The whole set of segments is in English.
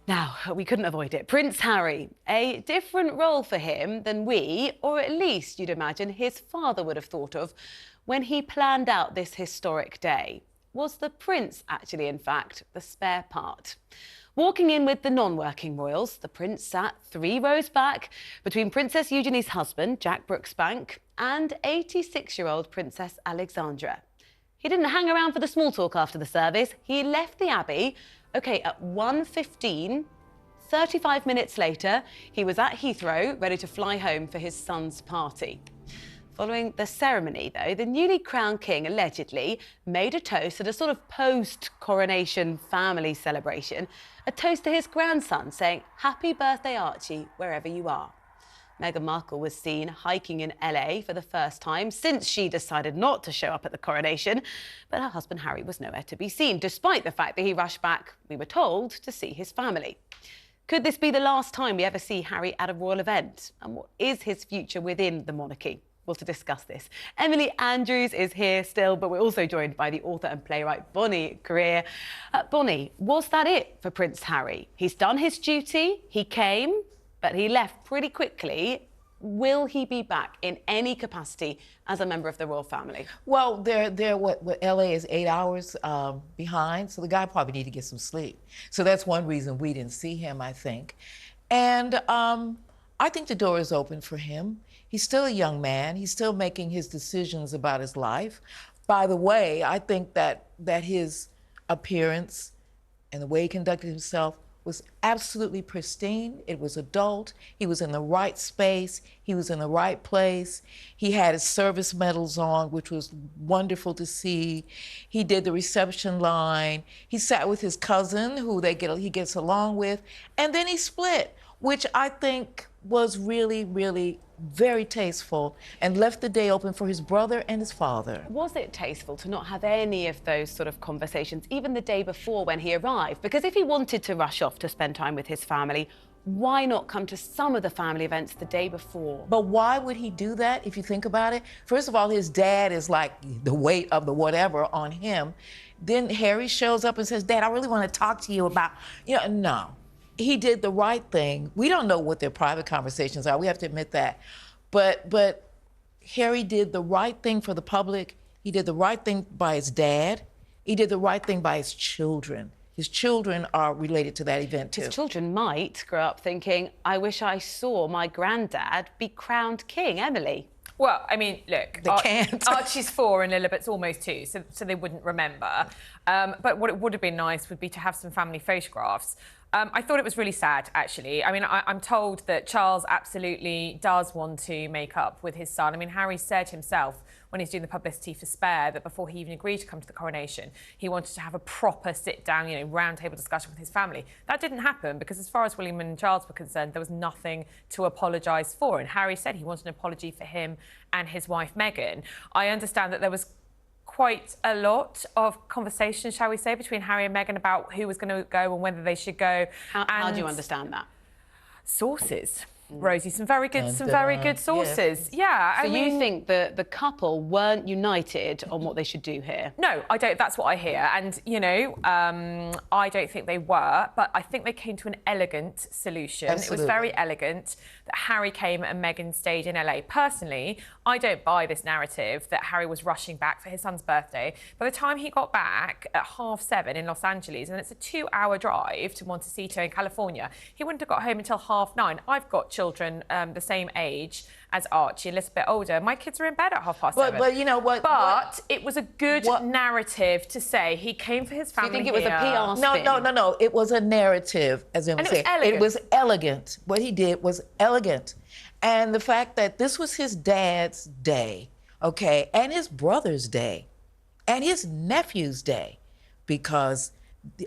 Now, we couldn't avoid it. Prince Harry, a different role for him than we, or at least you'd imagine his father would have thought of when he planned out this historic day. Was the prince actually, in fact, the spare part? Walking in with the non-working royals, the prince sat 3 rows back between Princess Eugenie's husband, Jack Brooksbank, and 86-year-old Princess Alexandra. He didn't hang around for the small talk after the service. He left the Abbey, at 1:15. 35 minutes later, he was at Heathrow, ready to fly home for his son's party. Following the ceremony, though, the newly crowned king allegedly made a toast at a sort of post-coronation family celebration, a toast to his grandson, saying, "Happy birthday, Archie, wherever you are." Meghan Markle was seen hiking in LA for the first time since she decided not to show up at the coronation, but her husband Harry was nowhere to be seen, despite the fact that he rushed back, we were told, to see his family. Could this be the last time we ever see Harry at a royal event? And what is his future within the monarchy? Well, to discuss this, Emily Andrews is here still, but we're also joined by the author and playwright Bonnie Greer. Bonnie, was that it for Prince Harry? He's done his duty, he came, but he left pretty quickly. Will he be back in any capacity as a member of the royal family? Well, what LA is 8 hours behind, so the guy probably need to get some sleep. So that's one reason we didn't see him, I think. And I think the door is open for him. He's still a young man. He's still making his decisions about his life. By the way, I think that his appearance and the way he conducted himself was absolutely pristine. It was adult. He was in the right space. He was in the right place. He had his service medals on, which was wonderful to see. He did the reception line. He sat with his cousin, who he gets along with, and then he split, which I think was really, really very tasteful, and left the day open for his brother and his father. Was it tasteful to not have any of those sort of conversations, even the day before when he arrived? Because if he wanted to rush off to spend time with his family, why not come to some of the family events the day before? But why would he do that, if you think about it? First of all, his dad is like the weight of the whatever on him. Then Harry shows up and says, "Dad, I really want to talk to you about," no. He did the right thing. We don't know what their private conversations are. We have to admit that. But Harry did the right thing for the public. He did the right thing by his dad. He did the right thing by his children. His children are related to that event, too. His children might grow up thinking, "I wish I saw my granddad be crowned king." Emily? Well, I mean, look, they can't. Archie's 4 and Lilibet's almost 2, so they wouldn't remember. But what it would have been nice would be to have some family photographs. I thought it was really sad, actually. I mean, I'm told that Charles absolutely does want to make up with his son. I mean, Harry said himself when he's doing the publicity for Spare that before he even agreed to come to the coronation, he wanted to have a proper sit-down, round table discussion with his family. That didn't happen because as far as William and Charles were concerned, there was nothing to apologise for. And Harry said he wanted an apology for him and his wife, Meghan. I understand that there was quite a lot of conversation, shall we say, between Harry and Meghan about who was going to go and whether they should go. How do you understand that? Sources. Rosie, some very good sources. Yeah. So you think that the couple weren't united on what they should do here? No, I don't. That's what I hear. And, I don't think they were, but I think they came to an elegant solution. Absolutely. It was very elegant that Harry came and Meghan stayed in LA. Personally, I don't buy this narrative that Harry was rushing back for his son's birthday. By the time he got back at 7:30 in Los Angeles, and it's a 2-hour drive to Montecito in California, he wouldn't have got home until 9:30. I've got children the same age as Archie, a little bit older. My kids are in bed at 7:30. But you know what? But it was a good narrative to say he came for his family. Do you think it was a PR spin? No. It was a narrative, as I say. It was elegant. What he did was elegant. And the fact that this was his dad's day, okay, and his brother's day, and his nephew's day, because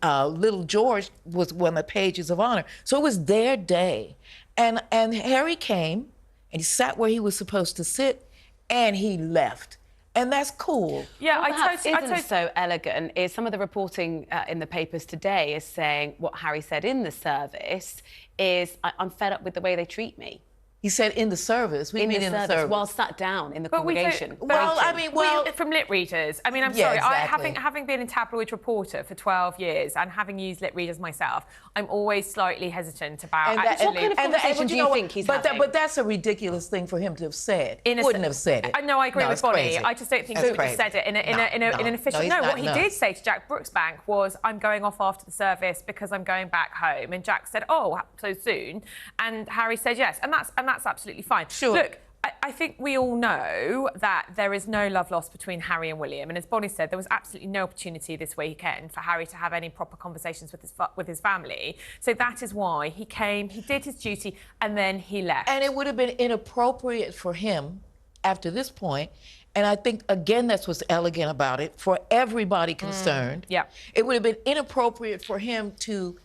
little George was one of the pages of honor. So it was their day. And Harry came, and he sat where he was supposed to sit, and he left. And that's cool. Yeah, I totally so elegant is some of the reporting in the papers today is saying what Harry said in the service is, "I'm fed up with the way they treat me." He said in the service. We mean in the service. While sat down in the But we don't- congregation. Well, I mean, well, from lip readers. I mean, I'm Yeah, sorry. exactly. Having been a tabloid reporter for 12 years and having used lip readers myself, I'm always slightly hesitant about actually. What kind of conversation do you think he's having? But that's a ridiculous thing for him to have said. Wouldn't have said it. I know, I agree with it's Bonnie. crazy. I just don't think he That's would have crazy. said it in an official. he's No, not, what he no. did say to Jack Brooksbank was, "I'm going off after the service because I'm going back home." And Jack said, "Oh, so soon?" And Harry said yes, and that's absolutely fine. Sure. Look, I think we all know that there is no love lost between Harry and William. And as Bonnie said, there was absolutely no opportunity this weekend for Harry to have any proper conversations with his family. So that is why he came, he did his duty, and then he left. And it would have been inappropriate for him after this point, and I think, again, that's what's elegant about it, for everybody concerned. Yeah. It would have been inappropriate for him to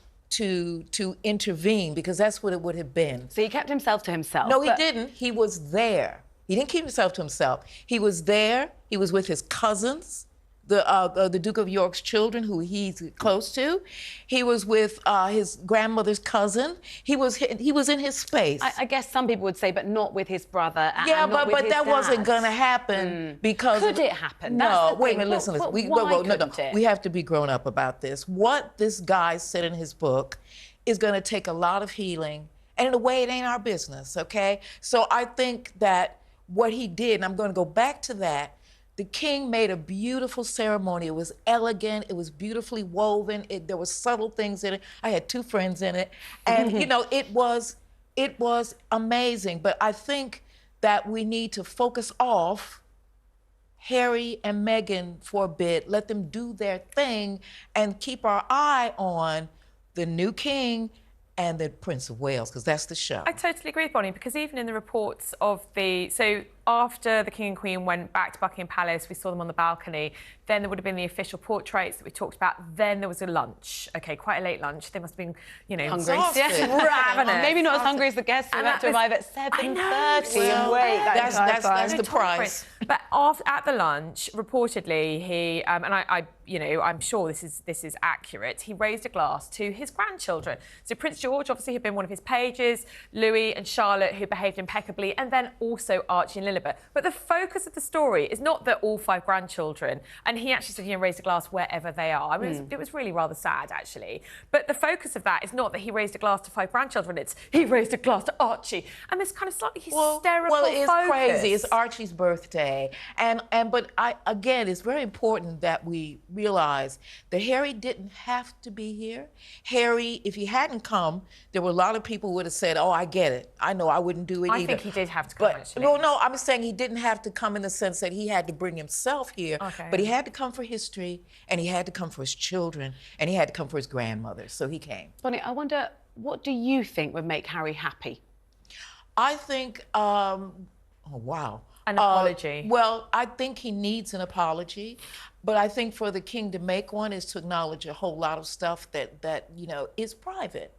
intervene, because that's what it would have been. So he kept himself to himself. No, he didn't. He was there. He didn't keep himself to himself. He was there. He was with his cousins, the Duke of York's children, who he's close to. He was with his grandmother's cousin. He was in his space. I guess some people would say, but not with his brother. Yeah, and not with but his that dad. wasn't going to happen because. Could it happen? No, That's the wait a thing. minute. Listen. But We, why no, couldn't it? we have to be grown up about this. What this guy said in his book is going to take a lot of healing, and in a way, it ain't our business. Okay, so I think that what he did, and I'm going to go back to that. The king made a beautiful ceremony. It was elegant. It was beautifully woven. There were subtle things in it. I had 2 friends in it, and it was amazing. But I think that we need to focus off Harry and Meghan for a bit, let them do their thing, and keep our eye on the new king and the Prince of Wales, because that's the show. I totally agree with Bonnie, because even in the reports of so after the King and Queen went back to Buckingham Palace, we saw them on the balcony, then there would have been the official portraits that we talked about, then there was a lunch, quite a late lunch. They must have been, hungry. Exhausted. ravenous. Maybe not as hungry as the guests who And had to that was- arrive at I know. 7:30 and wait. That's the No, price. But at the lunch, reportedly, he and I'm sure this is accurate. He raised a glass to his grandchildren. So Prince George obviously had been one of his pages, Louis and Charlotte, who behaved impeccably, and then also Archie and Lilibet. But the focus of the story is not that all 5 grandchildren, and he actually said, raised a glass wherever they are. I mean, it was really rather sad, actually. But the focus of that is not that he raised a glass to 5 grandchildren. It's he raised a glass to Archie, and this kind of slightly hysterical Well, it's focus. crazy. It's Archie's birthday, but again, it's very important that we realize that Harry didn't have to be here. Harry, if he hadn't come, there were a lot of people who would have said, "Oh, I get it. I know I wouldn't do it either." I think he did have to come, actually. Well, no, I'm saying he didn't have to come in the sense that he had to bring himself here, Okay. but he had to come for history, and he had to come for his children, and he had to come for his grandmother. So he came. Bonnie, I wonder, what do you think would make Harry happy? I think, oh, wow. An apology. Well, I think he needs an apology, but I think for the king to make one is to acknowledge a whole lot of stuff that is private.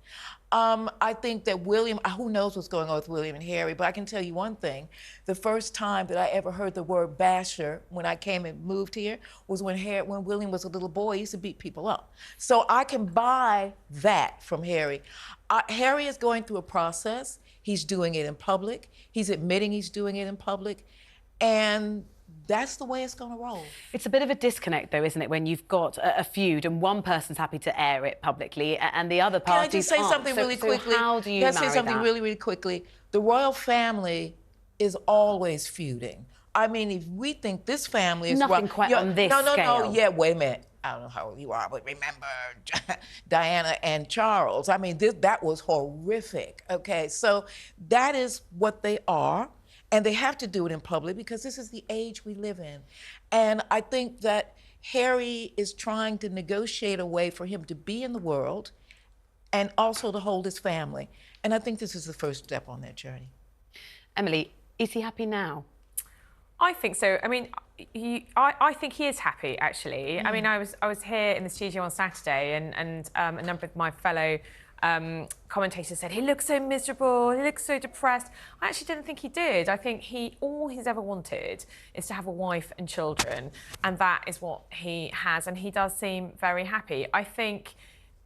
I think that William, who knows what's going on with William and Harry, but I can tell you one thing. The first time that I ever heard the word basher when I came and moved here was when William was a little boy. He used to beat people up. So I can buy that from Harry. Harry is going through a process. He's doing it in public. He's admitting he's doing it in public. And that's the way it's going to roll. It's a bit of a disconnect, though, isn't it, when you've got a feud and one person's happy to air it publicly and the other parties Can I just say aren't. something really quickly? So how do you Can I marry say something that? really, really quickly? The royal family is always feuding. I mean, if we think this family is Nothing quite on this no, scale. Yeah, wait a minute. I don't know how old you are, but remember Diana and Charles. I mean, that was horrific. Okay, so that is what they are. And they have to do it in public because this is the age we live in. And I think that Harry is trying to negotiate a way for him to be in the world and also to hold his family. And I think this is the first step on that journey. Emily, is he happy now? I think so. I mean, I think he is happy, actually. I mean, I was here in the studio on Saturday, and a number of my fellow commentators said, he looks so miserable, he looks so depressed. I actually didn't think he did. I think all he's ever wanted is to have a wife and children, and that is what he has, and he does seem very happy. I think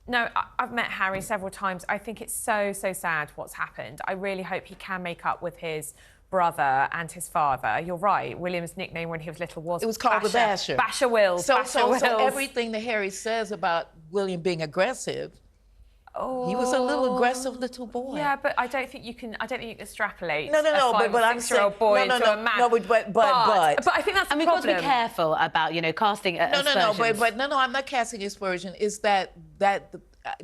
No, I've met Harry several times. I think it's so sad what's happened. I really hope he can make up with his brother and his father. You're right. William's nickname when he was little was It was called the Basher. Basher Wills. So everything that Harry says about William being aggressive, he was a little aggressive little boy. Yeah, but I don't think you can extrapolate. No, a 5 but or I'm 6-year-old boy into a man. No, but I think that's the And we've got problem. to be careful about, casting aspersions. No, I'm not casting aspersion. Is that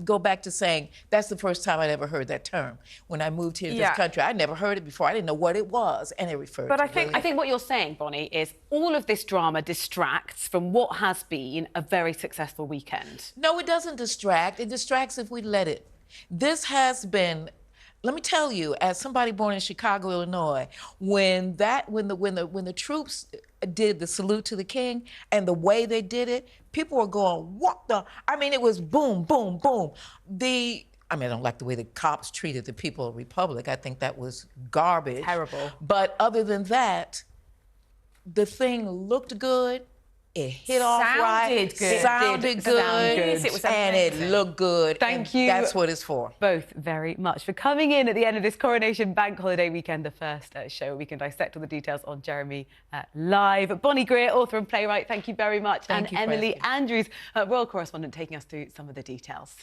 go back to saying that's the first time I'd ever heard that term. When I moved here to this country, I never heard it before. I didn't know what it was, and it referred to William. I think what you're saying, Bonnie, is all of this drama distracts from what has been a very successful weekend. No, it doesn't distract. It distracts if we let it. This has been. Let me tell you, as somebody born in Chicago, Illinois, when the troops did the salute to the king and the way they did it, people were going, what the? I mean, it was boom, boom, boom. I don't like the way the cops treated the people of the Republic. I think that was garbage. Terrible. But other than that, the thing looked good. It hit off right. Good. Sounded good. It was and it looked good. Thank you. That's what it's for. Both very much for coming in at the end of this Coronation Bank Holiday weekend, the first show. We can dissect all the details on Jeremy Live. Bonnie Greer, author and playwright, thank you very much. Thank you, Emily Presley. Andrews, royal correspondent, taking us through some of the details.